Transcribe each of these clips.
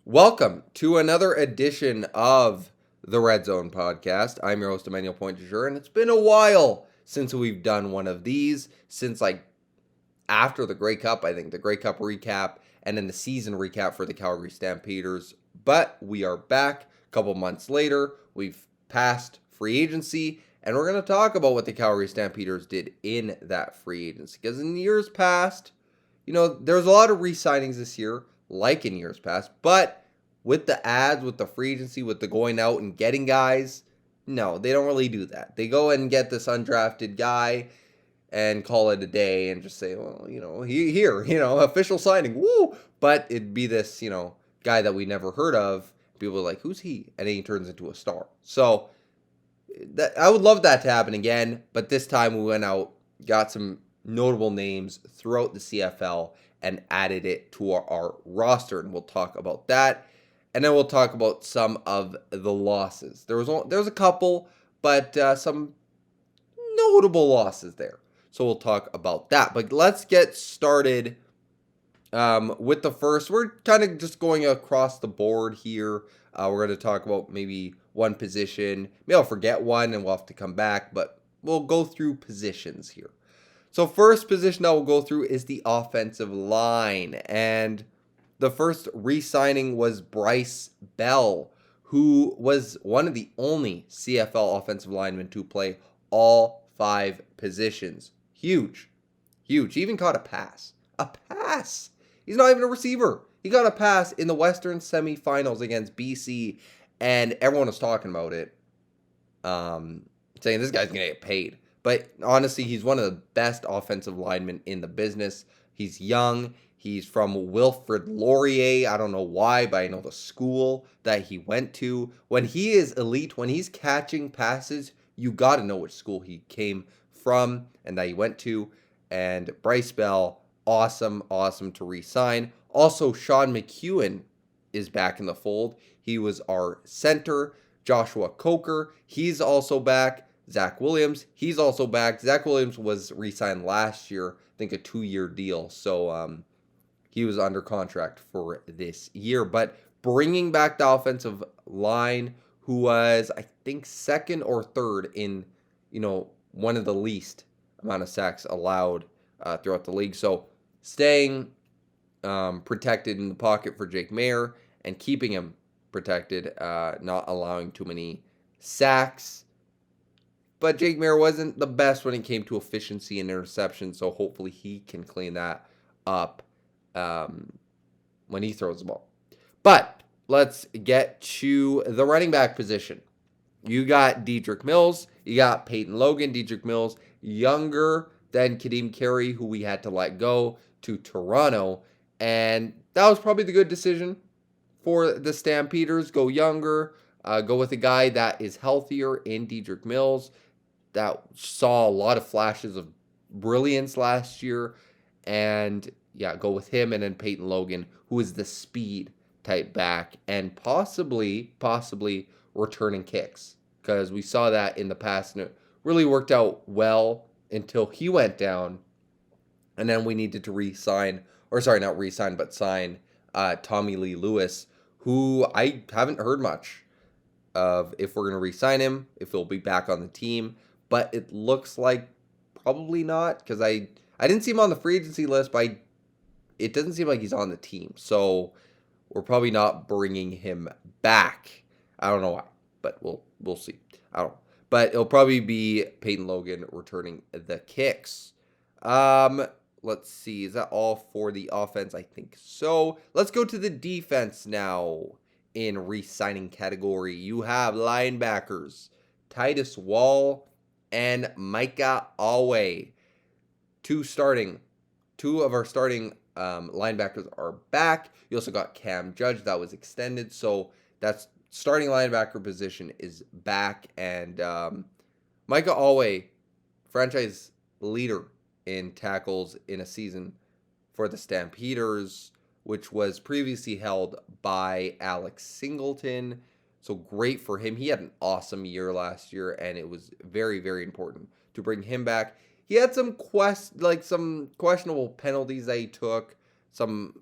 Welcome to another edition of the Red Zone podcast. I'm your host, Emmanuel Pointe-Jure, and it's been a while since we've done one of these, since after the Grey Cup, I think, the Grey Cup recap, and then the season recap for the Calgary Stampeders. But we are back a couple months later. We've passed free agency, and we're going to talk about what the Calgary Stampeders did in that free agency. Because in years past, there's a lot of re-signings this year, like in years past, but with the ads, with the free agency, with the going out and getting guys, no, they don't really do that. They go and get this undrafted guy and call it a day and just say, well, here, official signing, woo! But it'd be this, guy that we never heard of. People are like, who's he? And then he turns into a star. So I would love that to happen again, but this time we went out, got some notable names throughout the CFL and added it to our roster, and we'll talk about that. And then we'll talk about some of the losses. There was a couple, but some notable losses there. So we'll talk about that. But let's get started with the first. We're kind of just going across the board here. We're going to talk about maybe one position. Maybe I'll forget one and we'll have to come back, but we'll go through positions here. So first position that we'll go through is the offensive line. And the first re-signing was Bryce Bell, who was one of the only CFL offensive linemen to play all 5 positions. Huge. He even caught a pass. A pass! He's not even a receiver. He got a pass in the Western semifinals against BC, and everyone was talking about it, saying this guy's going to get paid. But honestly, he's one of the best offensive linemen in the business. He's young. He's from Wilfrid Laurier. I don't know why, but I know the school that he went to. When he is elite, when he's catching passes, you got to know which school he came from and that he went to. And Bryce Bell, awesome to re-sign. Also, Sean McEwen is back in the fold. He was our center. Joshua Coker, he's also back. Zach Williams, he's also back. Zach Williams was re-signed last year, I think a 2-year deal. So he was under contract for this year. But bringing back the offensive line, who was, I think, second or third in, one of the least amount of sacks allowed throughout the league. So staying protected in the pocket for Jake Maier and keeping him protected, not allowing too many sacks. But Jake Maier wasn't the best when it came to efficiency and interception, so hopefully he can clean that up when he throws the ball. But let's get to the running back position. You got Dedrick Mills. You got Peyton Logan. Dedrick Mills, younger than Kadeem Carey, who we had to let go to Toronto. And that was probably the good decision for the Stampeders. Go younger. Go with a guy that is healthier in Dedrick Mills, that saw a lot of flashes of brilliance last year. And go with him, and then Peyton Logan, who is the speed type back and possibly returning kicks, because we saw that in the past and it really worked out well until he went down, and then we needed to sign Tommy Lee Lewis, who I haven't heard much of if we're going to re-sign him, if he'll be back on the team, but it looks like probably not, because I didn't see him on the free agency list, but it doesn't seem like he's on the team. So we're probably not bringing him back. I don't know why, but we'll see. I don't know. But it'll probably be Peyton Logan returning the kicks. Let's see. Is that all for the offense? I think so. Let's go to the defense now in re-signing category. You have linebackers Titus Wall and Micah Alway. Two of our starting linebackers are back. You also got Cam Judge that was extended, so that's starting linebacker position is back. And Micah Alway, franchise leader in tackles in a season for the Stampeders, which was previously held by Alex Singleton. So great for him. He had an awesome year last year, and it was very, very important to bring him back. He had some questionable penalties that he took, some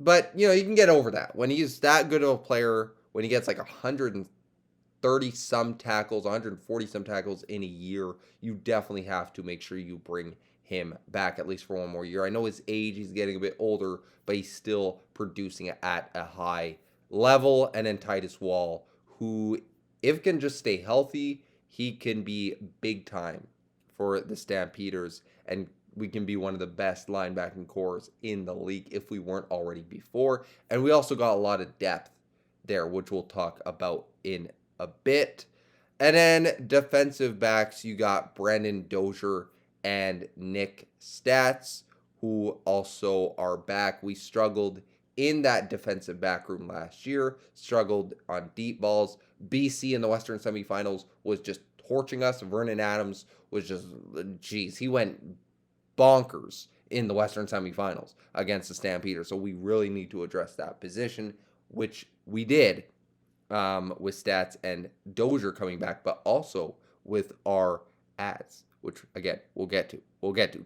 But, you can get over that. When he's that good of a player, when he gets like 130 some tackles, 140 some tackles in a year, you definitely have to make sure you bring him back at least for one more year. I know his age, he's getting a bit older, but he's still producing at a high level. And then Titus Wall, who, if can just stay healthy, he can be big time for the Stampeders, and we can be one of the best linebacking cores in the league if we weren't already before. And we also got a lot of depth there, which we'll talk about in a bit. And then defensive backs, you got Brandon Dozier and Nick Stats, who also are back. We struggled in that defensive back room last year, struggled on deep balls. BC in the Western semifinals was just torching us. Vernon Adams was just, geez, he went bonkers in the Western semifinals against the Stampeders. So we really need to address that position, which we did with Stats and Dozier coming back, but also with our ads, which again we'll get to.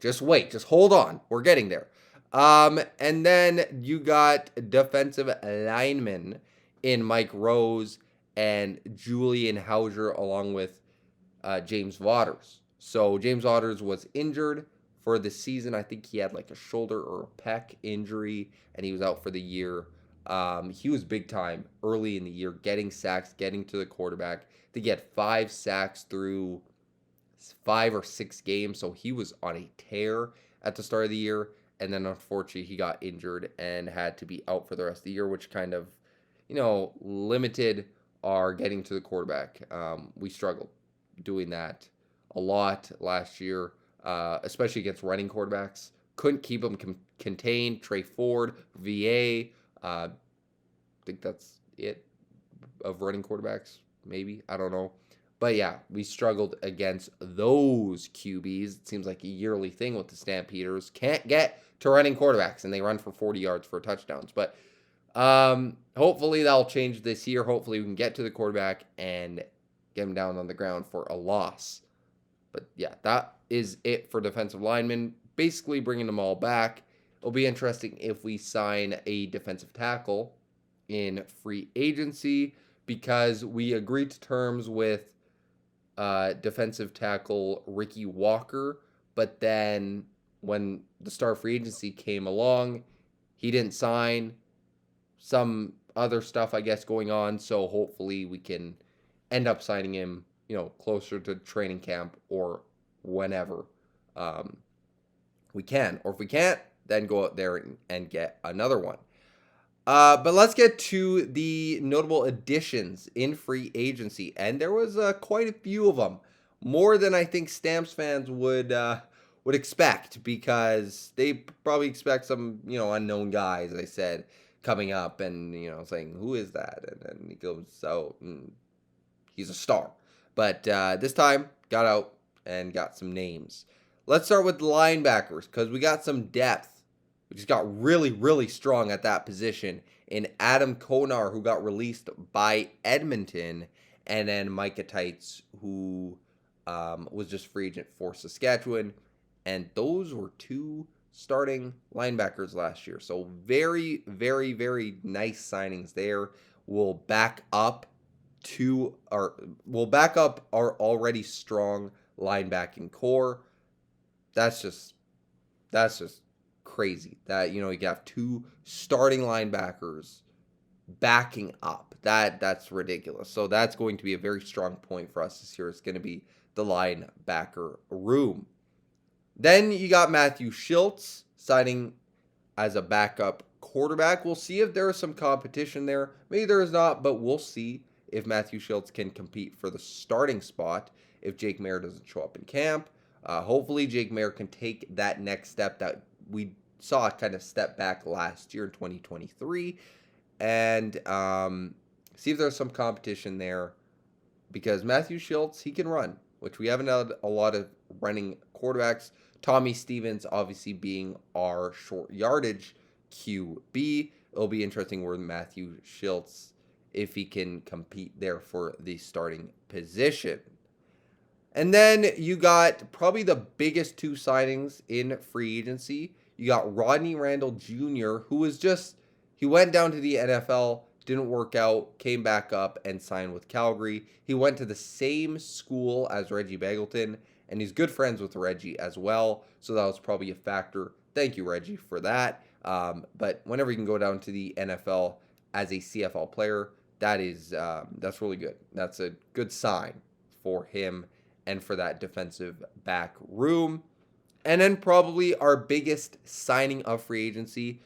Just wait, just hold on. We're getting there. And then you got defensive linemen in Mike Rose and Julian Hauser, along with James Waters. So James Waters was injured for the season. I think he had like a shoulder or a pec injury, and he was out for the year. He was big time early in the year, getting sacks, getting to the quarterback. I think he had 5 sacks through 5 or 6 games, so he was on a tear at the start of the year. And then unfortunately he got injured and had to be out for the rest of the year, which kind of, limited our getting to the quarterback. We struggled doing that a lot last year, especially against running quarterbacks. Couldn't keep them contained. Trey Ford, VA, I think that's it of running quarterbacks, maybe. I don't know. But yeah, we struggled against those QBs. It seems like a yearly thing with the Stampeders. Can't get to running quarterbacks, and they run for 40 yards for touchdowns. But hopefully that'll change this year. Hopefully we can get to the quarterback and get him down on the ground for a loss. But yeah, that is it for defensive linemen. Basically bringing them all back. It'll be interesting if we sign a defensive tackle in free agency, because we agreed to terms with defensive tackle Ricky Walker, but then when the start of free agency came along, he didn't sign. Some other stuff, I guess, going on, so hopefully we can end up signing him, closer to training camp or whenever we can. Or if we can't, then go out there and get another one. But let's get to the notable additions in free agency, and there was quite a few of them, more than I think Stamps fans would expect, because they probably expect some unknown guy, as I said, coming up and saying, who is that? And then he goes out and he's a star. But this time got out and got some names. Let's start with linebackers, because we got some depth. We just got really, really strong at that position in Adam Konar, who got released by Edmonton, and then Micah Tights, who was just free agent for Saskatchewan. And those were 2 starting linebackers last year. So very, very, very nice signings there. We'll back up our already strong linebacking core. That's just crazy that you have 2 starting linebackers backing up. That's ridiculous. So that's going to be a very strong point for us this year. It's going to be the linebacker room. Then you got Matthew Schultz signing as a backup quarterback. We'll see if there is some competition there. Maybe there is not, but we'll see if Matthew Schultz can compete for the starting spot if Jake Mayer doesn't show up in camp. Hopefully Jake Mayer can take that next step that we saw kind of step back last year in 2023, and see if there's some competition there, because Matthew Schultz, he can run, which we haven't had a lot of running quarterbacks. Tommy Stevens obviously being our short yardage QB. It'll be interesting where Matthew Schultz, if he can compete there for the starting position. And then you got probably the biggest 2 signings in free agency. You got Rodney Randall Jr., who was just He went down to the NFL, didn't work out, came back up and signed with Calgary. He went to the same school as Reggie Begelton, and he's good friends with Reggie as well, so that was probably a factor. Thank you, Reggie, for that. But whenever you can go down to the NFL as a CFL player, that's really good. That's a good sign for him and for that defensive back room. And then probably our biggest signing of free agency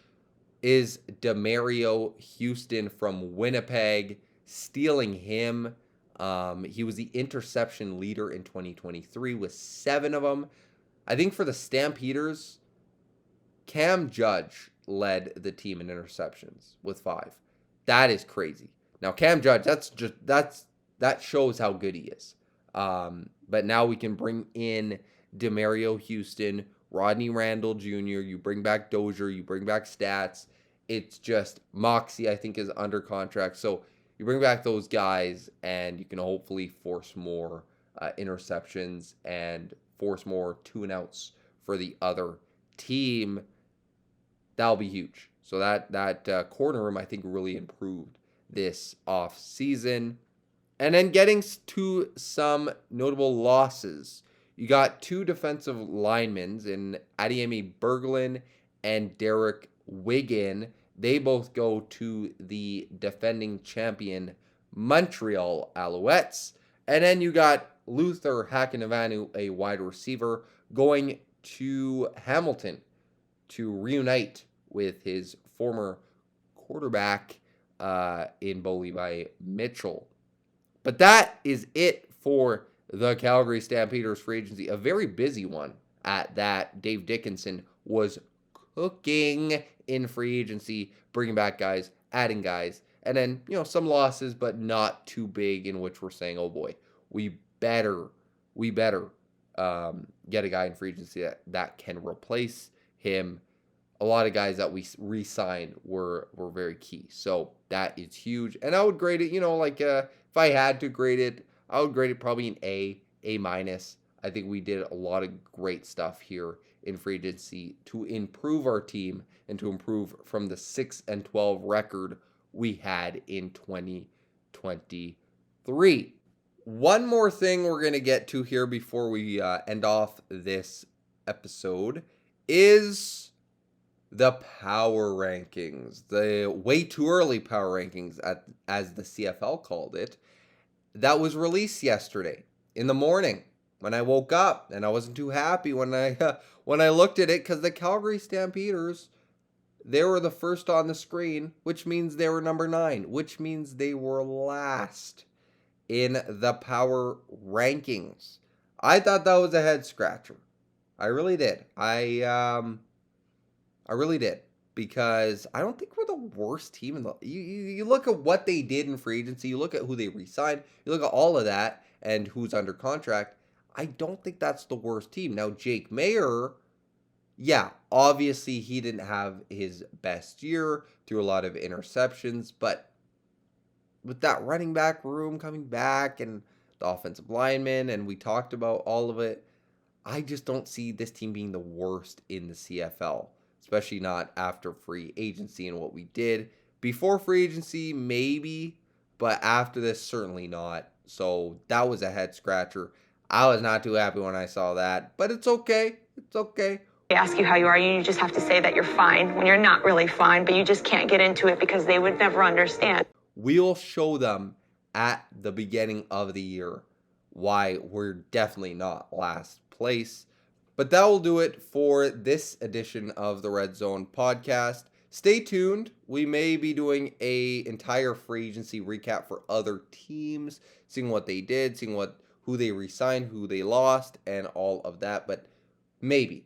is Demario Houston from Winnipeg. Stealing him. He was the interception leader in 2023 with 7 of them. I think for the Stampeders, Cam Judge led the team in interceptions with 5. That is crazy. Now Cam Judge, that shows how good he is. But now we can bring in Demario Houston, Rodney Randall Jr., you bring back Dozier, you bring back Stats. It's just Moxie, I think, is under contract. So you bring back those guys and you can hopefully force more interceptions and force more 2-and-outs for the other team. That'll be huge. So that corner room, I think, really improved this off season. And then getting to some notable losses. You got 2 defensive linemen in Adiemi Berglund and Derek Wiggin. They both go to the defending champion Montreal Alouettes. And then you got Luther Hakanavanu, a wide receiver, going to Hamilton to reunite with his former quarterback in Bo Levi Mitchell. But that is it for the Calgary Stampeders free agency. A very busy one at that. Dave Dickinson was cooking in free agency, bringing back guys, adding guys, and then, some losses, but not too big in which we're saying, oh boy, we better get a guy in free agency that can replace him. A lot of guys that we re-signed were very key. So that is huge. And I would grade it, if I had to grade it, I would grade it probably an A minus. I think we did a lot of great stuff here in free agency to improve our team and to improve from the 6-12 record we had in 2023. One more thing we're going to get to here before we end off this episode is the power rankings, the way too early power rankings, as the CFL called it, that was released yesterday in the morning when I woke up, and I wasn't too happy when I looked at it because the Calgary Stampeders, they were the first on the screen, which means they were number 9, which means they were last in the power rankings. I thought that was a head scratcher. I really did. I really did, because I don't think we're the worst team in the. You look at what they did in free agency. You look at who they re-signed. You look at all of that and who's under contract. I don't think that's the worst team. Now, Jake Mayer, yeah, obviously he didn't have his best year, threw a lot of interceptions, but with that running back room coming back and the offensive linemen, and we talked about all of it, I just don't see this team being the worst in the CFL. Especially not after free agency and what we did. Before free agency, maybe, but after this, certainly not. So that was a head scratcher. I was not too happy when I saw that, but it's okay. It's okay. They ask you how you are, you just have to say that you're fine when you're not really fine, but you just can't get into it because they would never understand. We'll show them at the beginning of the year why we're definitely not last place. But that will do it for this edition of the Red Zone podcast. Stay tuned. We may be doing an entire free agency recap for other teams, seeing what they did, seeing who they re-signed, who they lost, and all of that. But maybe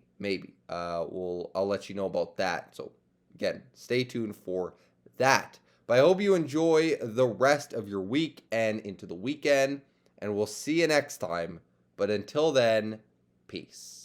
I'll let you know about that. So again, stay tuned for that. But I hope you enjoy the rest of your week and into the weekend, and we'll see you next time. But until then, peace.